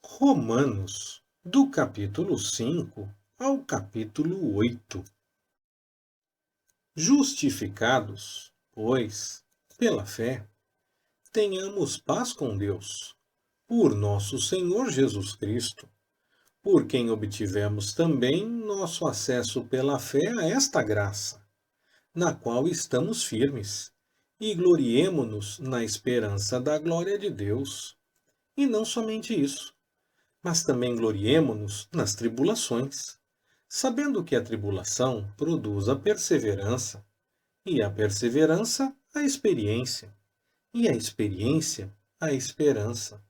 Romanos, do capítulo 5 ao capítulo 8. Justificados, pois, pela fé, tenhamos paz com Deus, por nosso Senhor Jesus Cristo, por quem obtivemos também nosso acesso pela fé a esta graça, na qual estamos firmes, e gloriemo-nos na esperança da glória de Deus. E não somente isso, mas também gloriemo-nos nas tribulações, sabendo que a tribulação produz a perseverança, e a perseverança, a experiência, e a experiência, a esperança.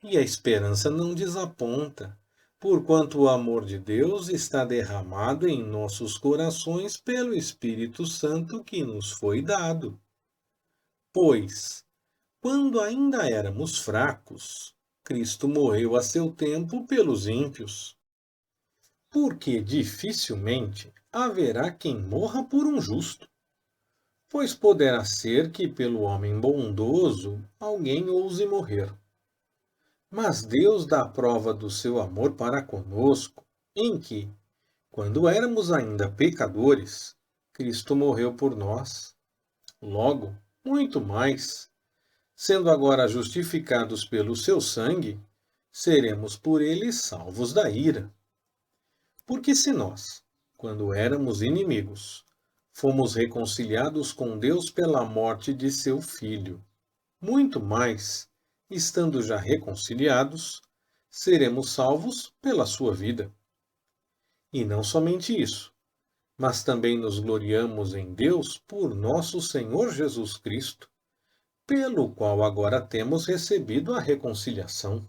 E a esperança não desaponta, porquanto o amor de Deus está derramado em nossos corações pelo Espírito Santo que nos foi dado. Pois, quando ainda éramos fracos, Cristo morreu a seu tempo pelos ímpios. Porque dificilmente haverá quem morra por um justo, pois poderá ser que pelo homem bondoso alguém ouse morrer. Mas Deus dá prova do seu amor para conosco, em que, quando éramos ainda pecadores, Cristo morreu por nós. Logo, muito mais, sendo agora justificados pelo seu sangue, seremos por ele salvos da ira. Porque se nós, quando éramos inimigos, fomos reconciliados com Deus pela morte de seu Filho, muito mais, estando já reconciliados, seremos salvos pela sua vida. E não somente isso, mas também nos gloriamos em Deus por nosso Senhor Jesus Cristo, pelo qual agora temos recebido a reconciliação.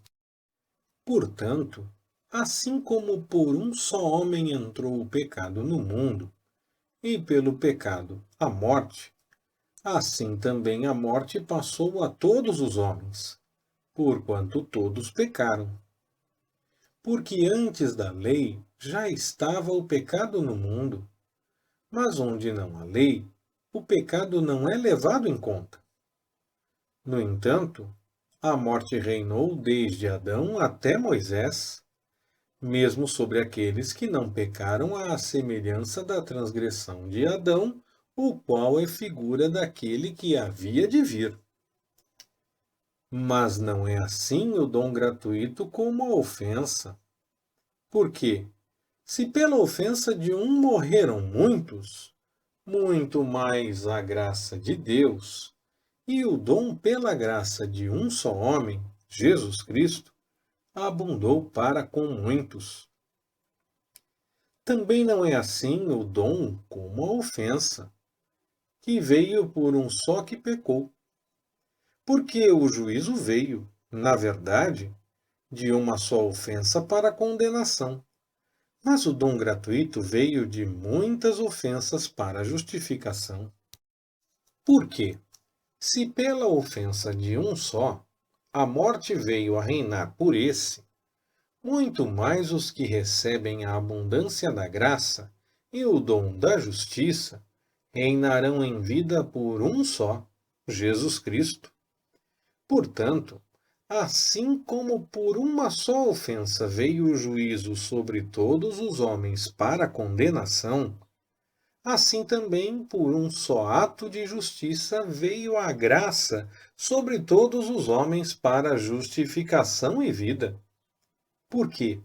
Portanto, assim como por um só homem entrou o pecado no mundo, e pelo pecado a morte, assim também a morte passou a todos os homens, porquanto todos pecaram. Porque antes da lei já estava o pecado no mundo, mas onde não há lei, o pecado não é levado em conta. No entanto, a morte reinou desde Adão até Moisés, mesmo sobre aqueles que não pecaram à semelhança da transgressão de Adão, o qual é figura daquele que havia de vir. Mas não é assim o dom gratuito como a ofensa. Porque, se pela ofensa de um morreram muitos, muito mais a graça de Deus, e o dom pela graça de um só homem, Jesus Cristo, abundou para com muitos. Também não é assim o dom como a ofensa, que veio por um só que pecou. Porque o juízo veio, na verdade, de uma só ofensa para a condenação. Mas o dom gratuito veio de muitas ofensas para a justificação. Por quê? Se pela ofensa de um só, a morte veio a reinar por esse, muito mais os que recebem a abundância da graça e o dom da justiça reinarão em vida por um só, Jesus Cristo. Portanto, assim como por uma só ofensa veio o juízo sobre todos os homens para a condenação, assim também por um só ato de justiça veio a graça sobre todos os homens para a justificação e vida. Porque,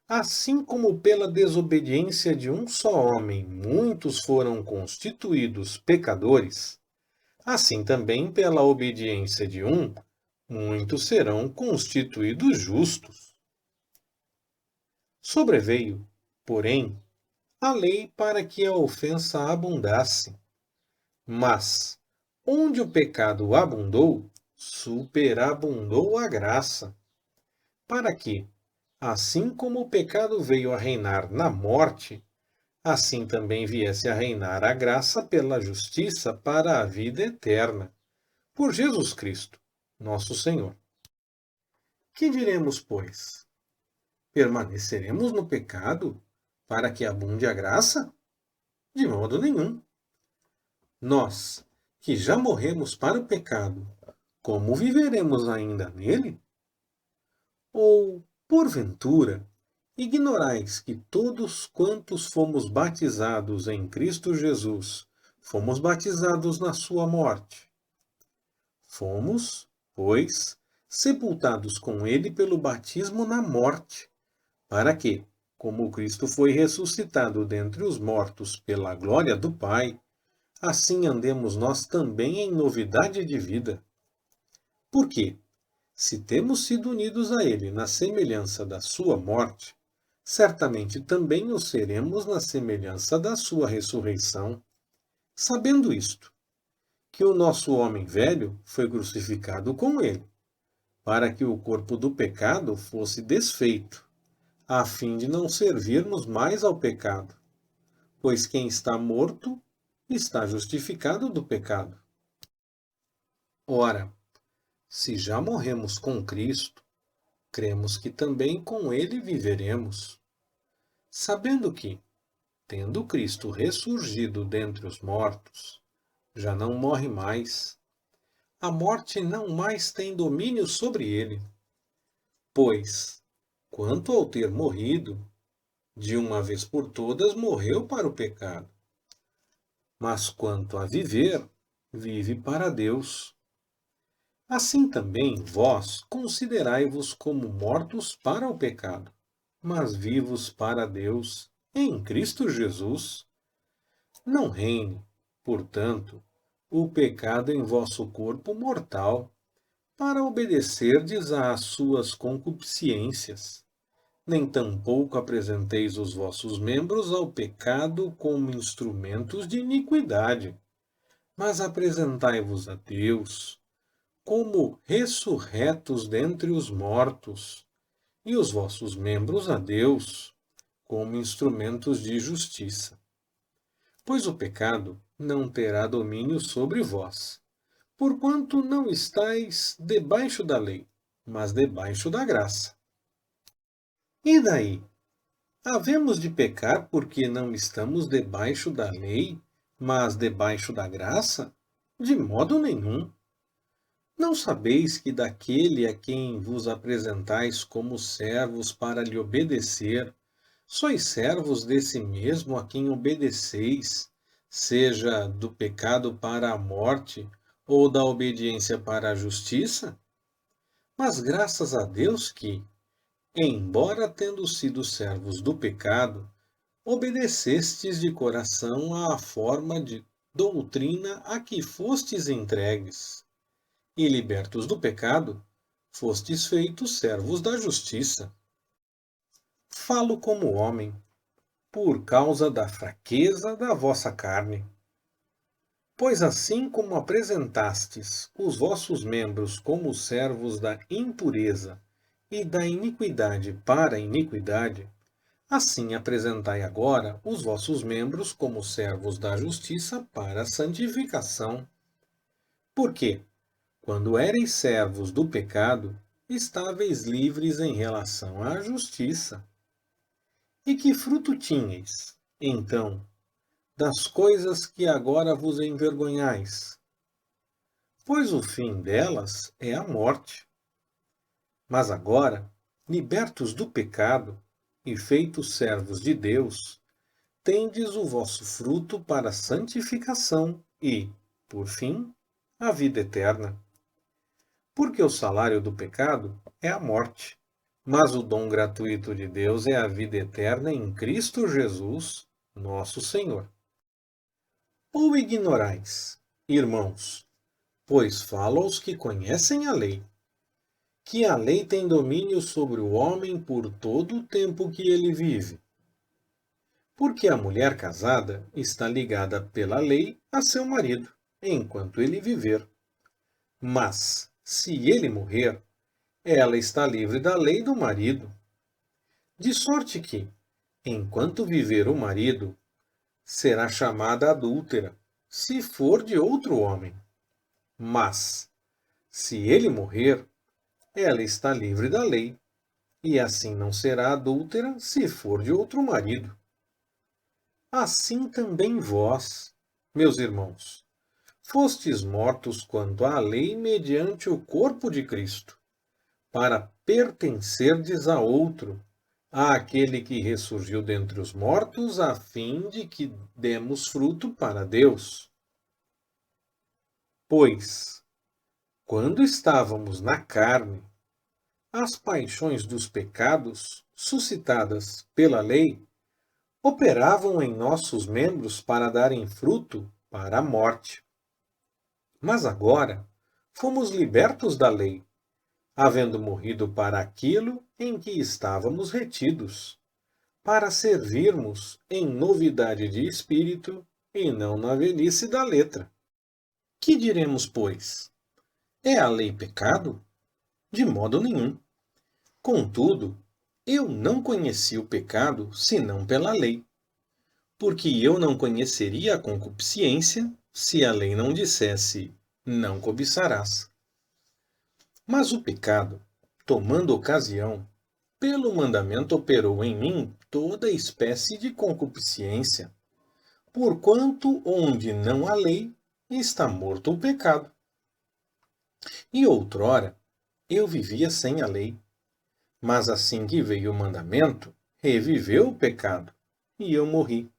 assim como pela desobediência de um só homem muitos foram constituídos pecadores, assim também pela obediência de um, muitos serão constituídos justos. Sobreveio, porém, a lei para que a ofensa abundasse. Mas, onde o pecado abundou, superabundou a graça. Para que, assim como o pecado veio a reinar na morte, assim também viesse a reinar a graça pela justiça para a vida eterna, por Jesus Cristo, nosso Senhor. Que diremos, pois? Permaneceremos no pecado para que abunde a graça? De modo nenhum. Nós, que já morremos para o pecado, como viveremos ainda nele? Ou Porventura, ignorais que todos quantos fomos batizados em Cristo Jesus, fomos batizados na sua morte? Fomos, pois, sepultados com ele pelo batismo na morte, para que, como Cristo foi ressuscitado dentre os mortos pela glória do Pai, assim andemos nós também em novidade de vida. Porque, se temos sido unidos a ele na semelhança da sua morte, certamente também o seremos na semelhança da sua ressurreição. Sabendo isto, que o nosso homem velho foi crucificado com ele, para que o corpo do pecado fosse desfeito, a fim de não servirmos mais ao pecado, pois quem está morto está justificado do pecado. Ora, se já morremos com Cristo, cremos que também com ele viveremos, sabendo que, tendo Cristo ressurgido dentre os mortos, já não morre mais. A morte não mais tem domínio sobre ele. Pois, quanto ao ter morrido, de uma vez por todas morreu para o pecado. Mas quanto a viver, vive para Deus. Assim também vós considerai-vos como mortos para o pecado, mas vivos para Deus, em Cristo Jesus. Não reine, portanto, o pecado em vosso corpo mortal, para obedecerdes às suas concupiscências. Nem tampouco apresenteis os vossos membros ao pecado como instrumentos de iniquidade, mas apresentai-vos a Deus como ressurretos dentre os mortos, e os vossos membros a Deus como instrumentos de justiça. Pois o pecado não terá domínio sobre vós, porquanto não estáis debaixo da lei, mas debaixo da graça. E daí? Havemos de pecar porque não estamos debaixo da lei, mas debaixo da graça? De modo nenhum. Não sabeis que daquele a quem vos apresentais como servos para lhe obedecer, sois servos desse mesmo a quem obedeceis, seja do pecado para a morte ou da obediência para a justiça? Mas graças a Deus que, embora tendo sido servos do pecado, obedecestes de coração à forma de doutrina a que fostes entregues, e libertos do pecado, fostes feitos servos da justiça. Falo como homem, por causa da fraqueza da vossa carne. Pois assim como apresentastes os vossos membros como servos da impureza e da iniquidade para a iniquidade, assim apresentai agora os vossos membros como servos da justiça para a santificação. Porque, quando éreis servos do pecado, estáveis livres em relação à justiça. E que fruto tinhais, então, das coisas que agora vos envergonhais? Pois o fim delas é a morte. Mas agora, libertos do pecado e feitos servos de Deus, tendes o vosso fruto para a santificação e, por fim, a vida eterna. Porque o salário do pecado é a morte, mas o dom gratuito de Deus é a vida eterna em Cristo Jesus, nosso Senhor. Ou ignorais, irmãos, pois falo aos que conhecem a lei, que a lei tem domínio sobre o homem por todo o tempo que ele vive. Porque a mulher casada está ligada pela lei a seu marido, enquanto ele viver. Mas, se ele morrer, ela está livre da lei do marido. De sorte que, enquanto viver o marido, será chamada adúltera, se for de outro homem. Mas, se ele morrer, ela está livre da lei, e assim não será adúltera se for de outro marido. Assim também vós, meus irmãos, fostes mortos quanto à lei mediante o corpo de Cristo, para pertencerdes a outro, àquele que ressurgiu dentre os mortos, a fim de que demos fruto para Deus. Pois, quando estávamos na carne, as paixões dos pecados, suscitadas pela lei, operavam em nossos membros para darem fruto para a morte. Mas agora fomos libertos da lei, havendo morrido para aquilo em que estávamos retidos, para servirmos em novidade de espírito e não na velhice da letra. Que diremos, pois? É a lei pecado? De modo nenhum. Contudo, eu não conheci o pecado senão pela lei, porque eu não conheceria a concupiscência se a lei não dissesse: não cobiçarás. Mas o pecado, tomando ocasião, pelo mandamento operou em mim toda espécie de concupiscência, porquanto onde não há lei, está morto o pecado. E outrora, eu vivia sem a lei, mas assim que veio o mandamento, reviveu o pecado, e eu morri.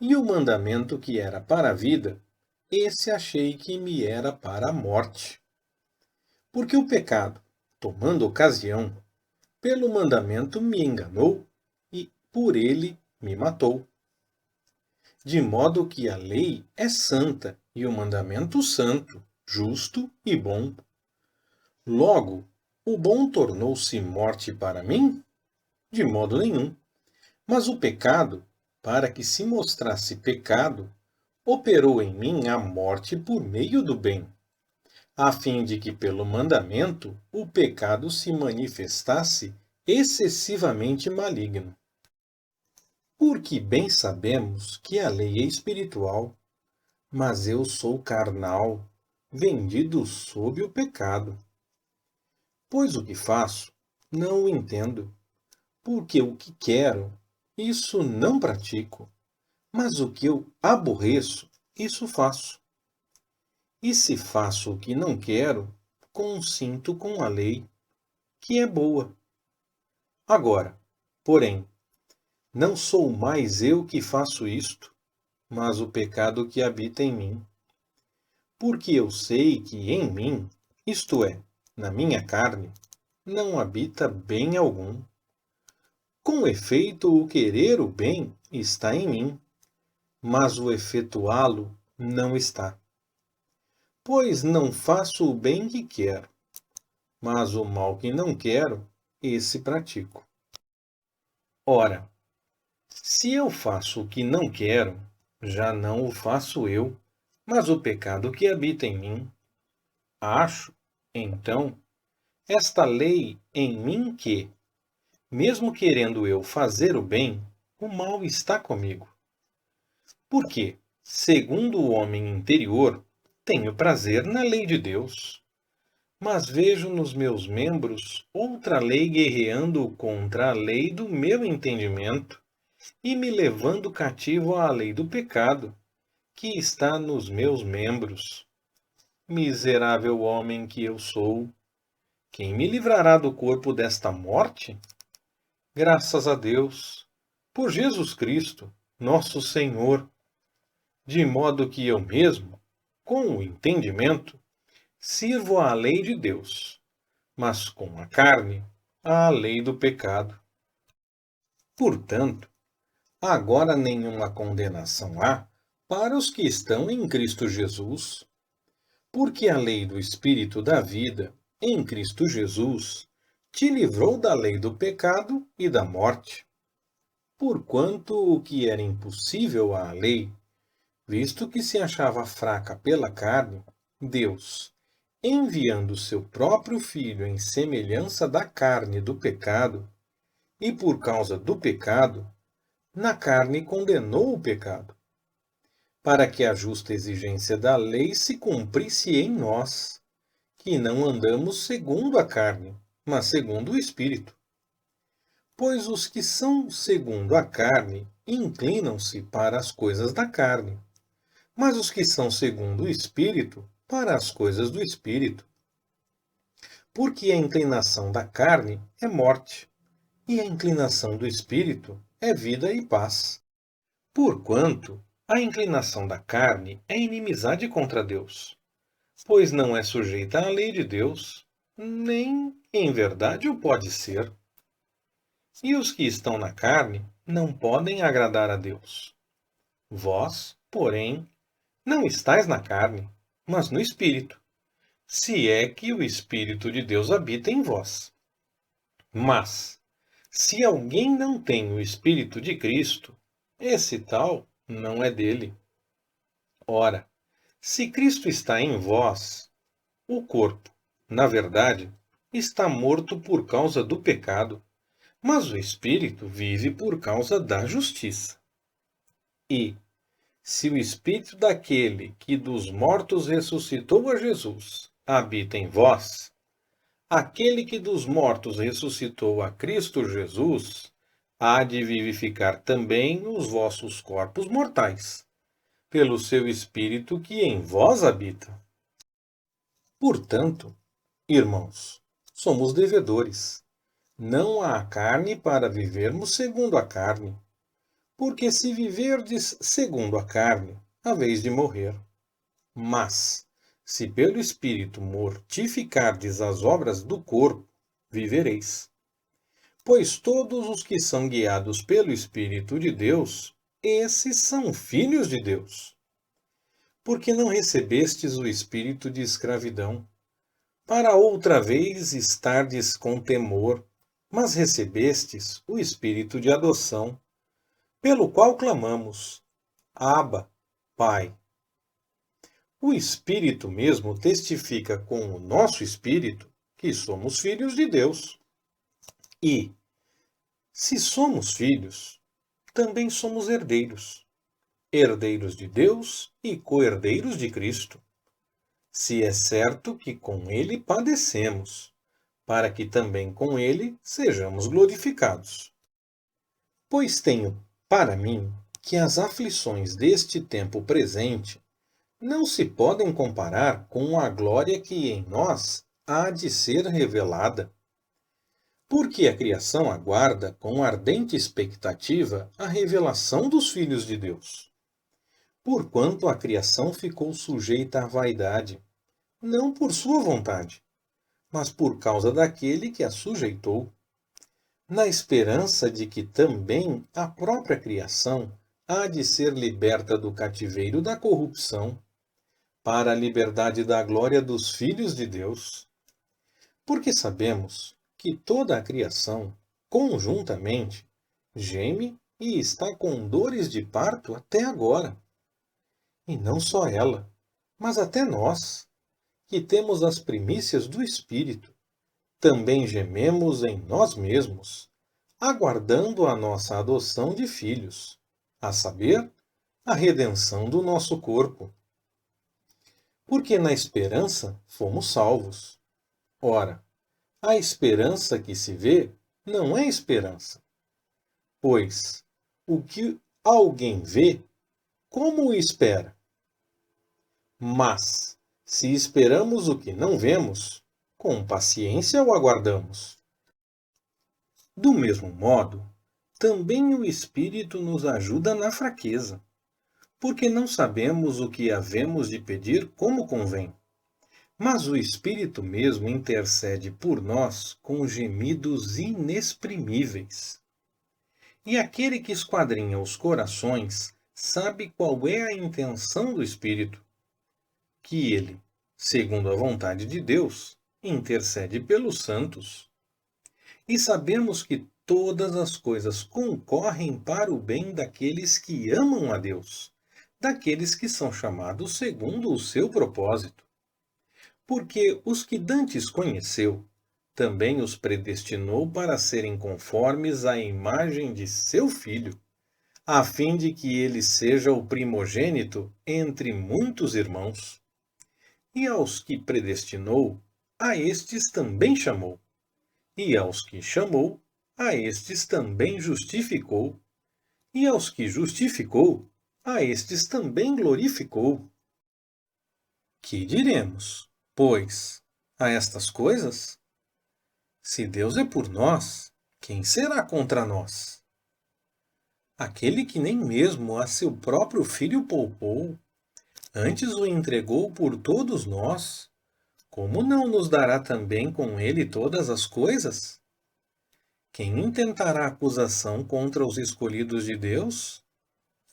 E o mandamento que era para a vida, esse achei que me era para a morte. Porque o pecado, tomando ocasião, pelo mandamento me enganou e por ele me matou. De modo que a lei é santa e o mandamento santo, justo e bom. Logo, o bom tornou-se morte para mim? De modo nenhum. Mas o pecado, para que se mostrasse pecado, operou em mim a morte por meio do bem, a fim de que pelo mandamento o pecado se manifestasse excessivamente maligno. Porque bem sabemos que a lei é espiritual, mas eu sou carnal, vendido sob o pecado. Pois o que faço, não o entendo, porque o que quero, isso não pratico, mas o que eu aborreço, isso faço. E se faço o que não quero, consinto com a lei, que é boa. Agora, porém, não sou mais eu que faço isto, mas o pecado que habita em mim. Porque eu sei que em mim, isto é, na minha carne, não habita bem algum. Com efeito, o querer o bem está em mim, mas o efetuá-lo não está. Pois não faço o bem que quero, mas o mal que não quero, esse pratico. Ora, se eu faço o que não quero, já não o faço eu, mas o pecado que habita em mim. Acho, então, esta lei em mim que, mesmo querendo eu fazer o bem, o mal está comigo. Porque, segundo o homem interior, tenho prazer na lei de Deus, mas vejo nos meus membros outra lei guerreando contra a lei do meu entendimento e me levando cativo à lei do pecado, que está nos meus membros. Miserável homem que eu sou, quem me livrará do corpo desta morte? Graças a Deus, por Jesus Cristo, nosso Senhor, de modo que eu mesmo, com o entendimento, sirvo à lei de Deus, mas com a carne, à lei do pecado. Portanto, agora nenhuma condenação há para os que estão em Cristo Jesus, porque a lei do Espírito da vida, em Cristo Jesus, te livrou da lei do pecado e da morte. Porquanto o que era impossível à lei, visto que se achava fraca pela carne, Deus, enviando seu próprio Filho em semelhança da carne do pecado, e por causa do pecado, na carne condenou o pecado, para que a justa exigência da lei se cumprisse em nós, que não andamos segundo a carne, mas segundo o Espírito. Pois os que são segundo a carne inclinam-se para as coisas da carne, mas os que são segundo o Espírito, para as coisas do Espírito. Porque a inclinação da carne é morte, e a inclinação do espírito é vida e paz. Porquanto a inclinação da carne é inimizade contra Deus, pois não é sujeita à lei de Deus, nem em verdade o pode ser. E os que estão na carne não podem agradar a Deus. Vós, porém, não estais na carne, mas no Espírito, se é que o Espírito de Deus habita em vós. Mas, se alguém não tem o Espírito de Cristo, esse tal não é dele. Ora, se Cristo está em vós, o corpo, na verdade, está morto por causa do pecado, mas o Espírito vive por causa da justiça. E, se o Espírito daquele que dos mortos ressuscitou a Jesus habita em vós, aquele que dos mortos ressuscitou a Cristo Jesus há de vivificar também os vossos corpos mortais, pelo seu Espírito que em vós habita. Portanto, irmãos, somos devedores, não à carne para vivermos segundo a carne. Porque se viverdes segundo a carne, haveis de morrer. Mas, se pelo Espírito mortificardes as obras do corpo, vivereis. Pois todos os que são guiados pelo Espírito de Deus, esses são filhos de Deus. Porque não recebestes o espírito de escravidão, para outra vez estardes com temor, mas recebestes o espírito de adoção, pelo qual clamamos: Abba, Pai. O Espírito mesmo testifica com o nosso espírito que somos filhos de Deus. E, se somos filhos, também somos herdeiros, herdeiros de Deus e co-herdeiros de Cristo, se é certo que com ele padecemos, para que também com ele sejamos glorificados. Pois tenho para mim que as aflições deste tempo presente não se podem comparar com a glória que em nós há de ser revelada. Porque a criação aguarda com ardente expectativa a revelação dos filhos de Deus. Porquanto a criação ficou sujeita à vaidade, não por sua vontade, mas por causa daquele que a sujeitou, na esperança de que também a própria criação há de ser liberta do cativeiro da corrupção, para a liberdade da glória dos filhos de Deus. Porque sabemos que toda a criação, conjuntamente, geme e está com dores de parto até agora. E não só ela, mas até nós, que temos as primícias do Espírito, também gememos em nós mesmos, aguardando a nossa adoção de filhos, a saber, a redenção do nosso corpo. Porque na esperança fomos salvos. Ora, a esperança que se vê não é esperança. Pois, o que alguém vê, como o espera? Mas, se esperamos o que não vemos, com paciência o aguardamos. Do mesmo modo, também o Espírito nos ajuda na fraqueza, porque não sabemos o que havemos de pedir como convém. Mas o Espírito mesmo intercede por nós com gemidos inexprimíveis. E aquele que esquadrinha os corações sabe qual é a intenção do Espírito, que ele, segundo a vontade de Deus, intercede pelos santos. E sabemos que todas as coisas concorrem para o bem daqueles que amam a Deus, daqueles que são chamados segundo o seu propósito. Porque os que dantes conheceu, também os predestinou para serem conformes à imagem de seu Filho, a fim de que ele seja o primogênito entre muitos irmãos. E aos que predestinou, a estes também chamou. E aos que chamou, a estes também justificou. E aos que justificou, a estes também glorificou. Que diremos, pois, a estas coisas? Se Deus é por nós, quem será contra nós? Aquele que nem mesmo a seu próprio Filho poupou, antes o entregou por todos nós, como não nos dará também com ele todas as coisas? Quem intentará acusação contra os escolhidos de Deus?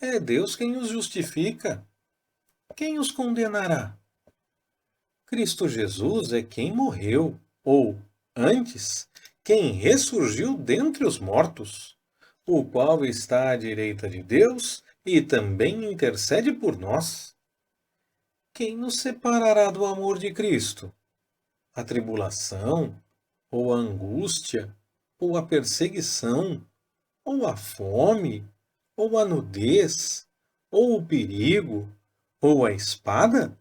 É Deus quem os justifica. Quem os condenará? Cristo Jesus é quem morreu, ou, antes, quem ressurgiu dentre os mortos, o qual está à direita de Deus e também intercede por nós. Quem nos separará do amor de Cristo? A tribulação, ou a angústia, ou a perseguição, ou a fome, ou a nudez, ou o perigo, ou a espada?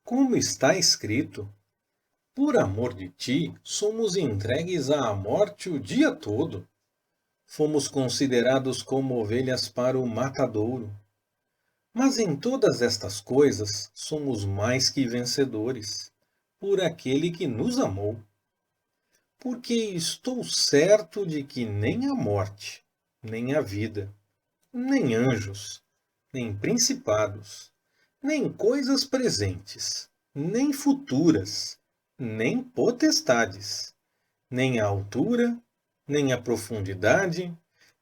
Como está escrito: por amor de ti, somos entregues à morte o dia todo. Fomos considerados como ovelhas para o matadouro. Mas em todas estas coisas somos mais que vencedores, por aquele que nos amou. Porque estou certo de que nem a morte, nem a vida, nem anjos, nem principados, nem coisas presentes, nem futuras, nem potestades, nem a altura, nem a profundidade,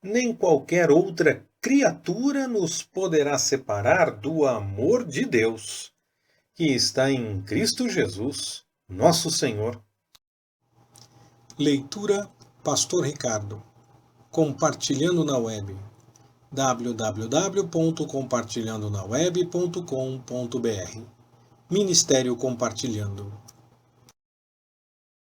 nem qualquer outra criatura nos poderá separar do amor de Deus, que está em Cristo Jesus, nosso Senhor. Leitura Pastor Ricardo. Compartilhando na web. www.compartilhandonaweb.com.br Ministério Compartilhando.